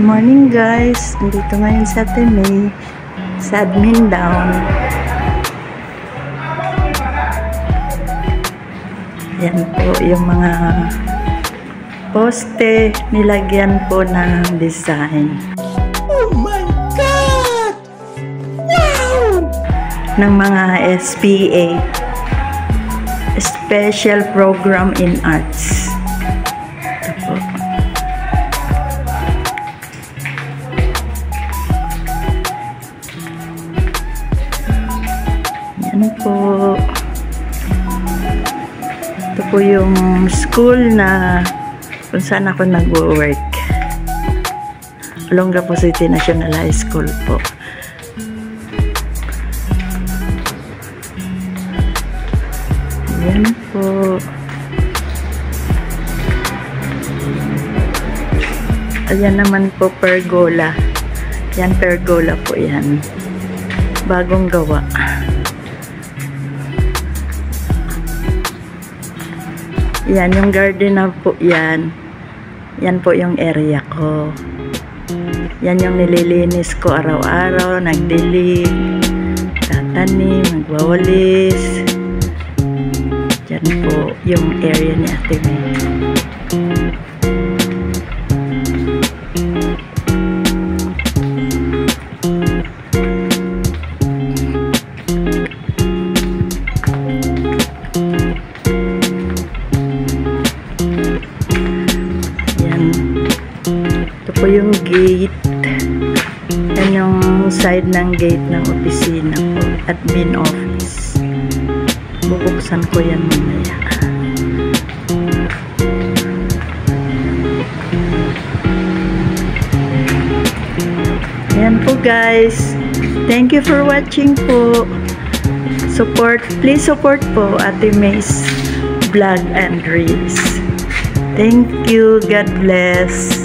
morning guys, andito ngayon sa May, sa admin down. Yan po yung mga poste, nilagyan po ng design. Oh my God! Wow! Ng mga SPA, Special Program in Arts. Ito po. Yan po. Ito po yung school na kung saan ako nag-work. Olongapo City National High School po. Yan po. Ayan naman po pergola. Yan pergola po yan. Bagong gawa. Yan yung garden na po yan. Yan po yung area ko. Yan yung nililinis ko araw-araw. Nagdilig, tatanim, magwawalis. Yan po yung area ni Ate May. Yan. Ito po yung gate. Yan yung side ng gate ng opisina po. Admin office. Bubuksan ko yan mamaya. Yan po guys. Thank you for watching po. Please support po Ate May's Vlog and Reels. Thank you. God bless.